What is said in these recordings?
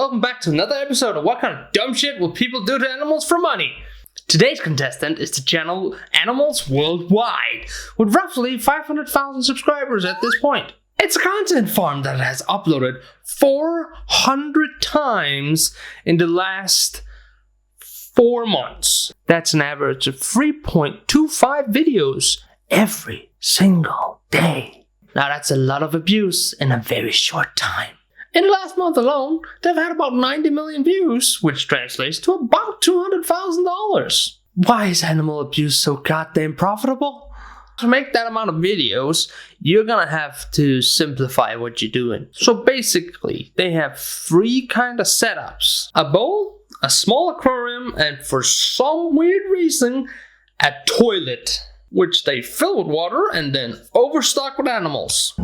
welcome back to another episode of What Kind of Dumb Shit Will People Do to Animals for Money? Today's contestant is the channel Animals Worldwide, with roughly 500,000 subscribers at this point. It's a content farm that has uploaded 400 times in the last 4 months. That's an average of 3.25 videos every single day. Now that's a lot of abuse in a very short time. In the last month alone, they've had about 90 million views, which translates to about $200,000. Why is animal abuse so goddamn profitable? To make that amount of videos, you're gonna have to simplify what you're doing. So basically, they have 3 kind of setups. A bowl, a small aquarium, and for some weird reason, a toilet, which they fill with water and then overstock with animals.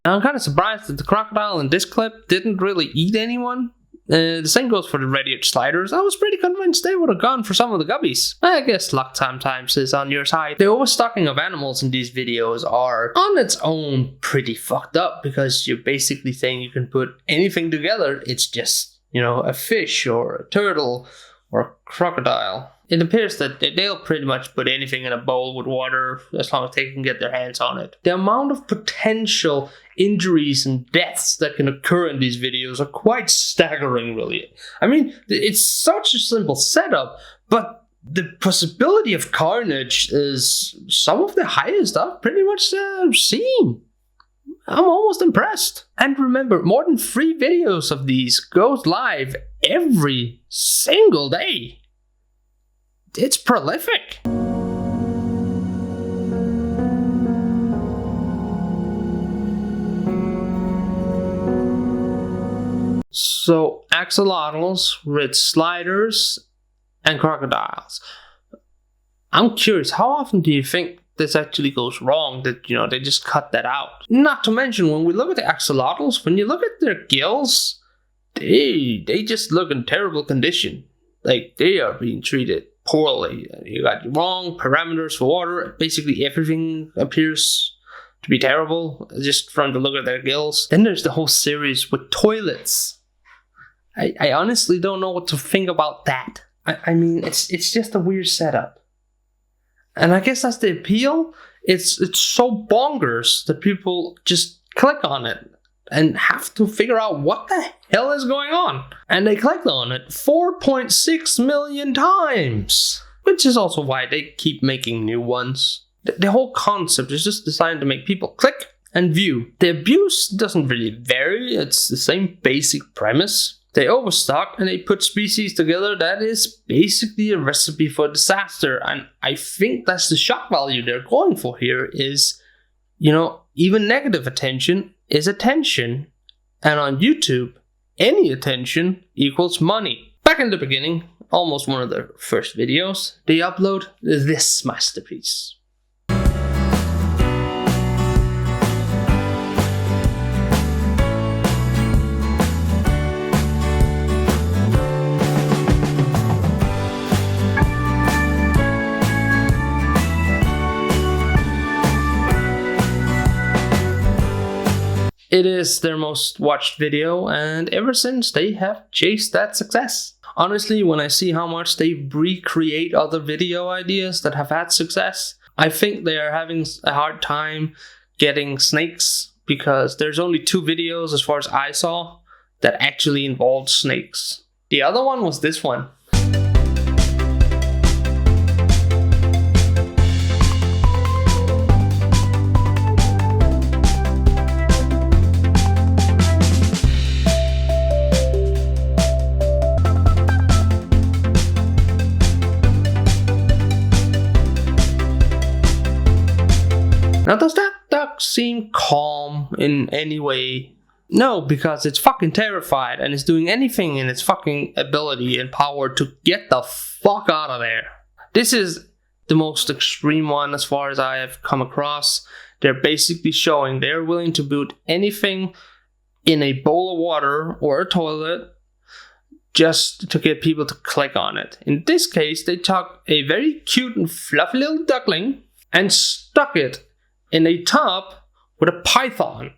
I'm kind of surprised that the crocodile in this clip didn't really eat anyone. The same goes for the radiate sliders. I was pretty convinced they would have gone for some of the guppies. I guess luck sometimes is on your side. The overstocking of animals in these videos are on its own pretty fucked up, because you're basically saying you can put anything together. It's just, a fish or a turtle or a crocodile. It appears that they'll pretty much put anything in a bowl with water as long as they can get their hands on it. The amount of potential injuries and deaths that can occur in these videos are quite staggering, really. I mean, it's such a simple setup, but the possibility of carnage is some of the highest I've pretty much seen. I'm almost impressed. And remember, more than 3 videos of these goes live every single day. It's prolific. So, axolotls with sliders and crocodiles. I'm curious, how often do you think this actually goes wrong, that they just cut that out? Not to mention, when we look at the axolotls, when you look at their gills, they just look in terrible condition. Like, they are being treated poorly. You got wrong parameters for water. Basically everything appears to be terrible just from the look of their gills. Then there's the whole series with toilets. I honestly don't know what to think about that. I mean, it's just a weird setup. And I guess that's the appeal. It's so bonkers that people just click on it and have to figure out what the hell is going on. And they clicked on it 4.6 million times. Which is also why they keep making new ones. The whole concept is just designed to make people click and view. The abuse doesn't really vary. It's the same basic premise. They overstock and they put species together that is basically a recipe for disaster. And I think that's the shock value they're going for here is, even negative attention is attention. And on YouTube, any attention equals money. Back in the beginning, almost one of their first videos, they upload this masterpiece. It is their most watched video, and ever since they have chased that success. Honestly, when I see how much they recreate other video ideas that have had success, I think they are having a hard time getting snakes, because there's only 2 videos, as far as I saw, that actually involved snakes. The other one was this one. Now, does that duck seem calm in any way? No, because it's fucking terrified and is doing anything in its fucking ability and power to get the fuck out of there. This is the most extreme one as far as I have come across. They're basically showing they're willing to put anything in a bowl of water or a toilet just to get people to click on it. In this case, they took a very cute and fluffy little duckling and stuck it in a tub with a python.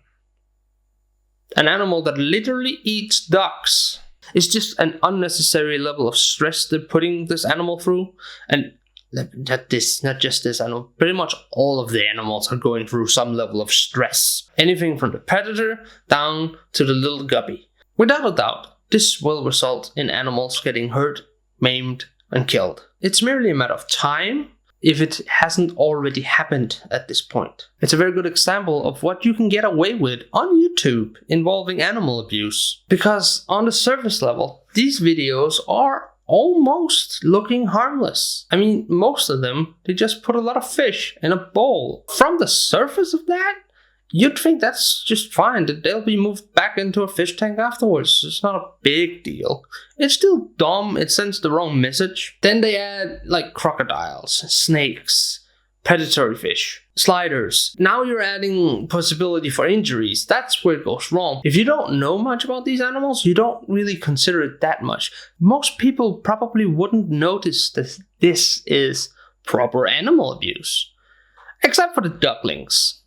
An animal that literally eats ducks. It's just an unnecessary level of stress they're putting this animal through. And not just this animal, pretty much all of the animals are going through some level of stress. Anything from the predator down to the little guppy. Without a doubt, this will result in animals getting hurt, maimed, and killed. It's merely a matter of time if it hasn't already happened at this point. It's a very good example of what you can get away with on YouTube involving animal abuse. Because on the surface level, these videos are almost looking harmless. I mean, most of them, they just put a lot of fish in a bowl. From the surface of that, you'd think that's just fine, that they'll be moved back into a fish tank afterwards. It's not a big deal. It's still dumb, it sends the wrong message. Then they add like crocodiles, snakes, predatory fish, sliders. Now you're adding possibility for injuries. That's where it goes wrong. If you don't know much about these animals, you don't really consider it that much. Most people probably wouldn't notice that this is proper animal abuse. Except for the ducklings.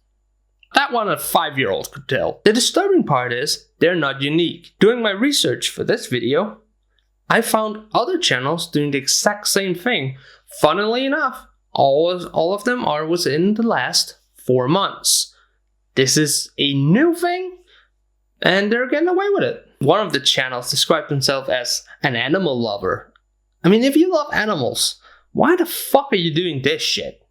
That one a 5-year-old could tell. The disturbing part is, they're not unique. Doing my research for this video, I found other channels doing the exact same thing. Funnily enough, all of them are within the last 4 months. This is a new thing, and they're getting away with it. One of the channels described himself as an animal lover. I mean, if you love animals, why the fuck are you doing this shit?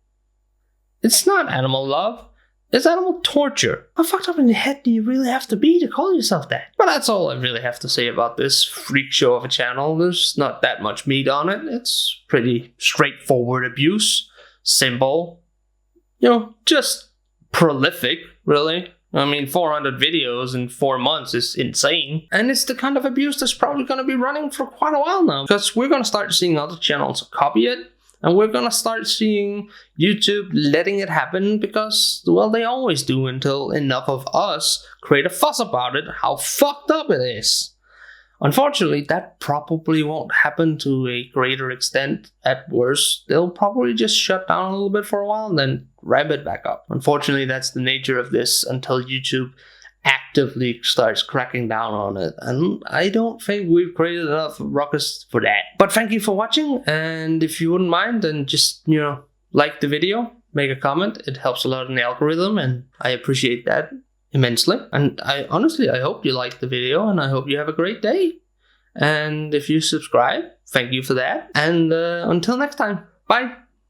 It's not animal love. It's animal torture. How fucked up in the head do you really have to be to call yourself that? But that's all I really have to say about this freak show of a channel. There's not that much meat on it. It's pretty straightforward abuse. Simple. You know, just prolific, really. I mean, 400 videos in 4 months is insane. And it's the kind of abuse that's probably going to be running for quite a while now. Because we're going to start seeing other channels copy it. And we're gonna start seeing YouTube letting it happen because, well, they always do until enough of us create a fuss about it, how fucked up it is. Unfortunately, that probably won't happen to a greater extent. At worst, they'll probably just shut down a little bit for a while and then ramp it back up. Unfortunately, that's the nature of this until YouTube actively starts cracking down on it, and I don't think we've created enough ruckus for that. But thank you for watching, and if you wouldn't mind, then just, you know, like the video, make a comment. It helps a lot in the algorithm, and I appreciate that immensely. And I honestly hope you liked the video, and I hope you have a great day. And if you subscribe, thank you for that. And until next time, bye.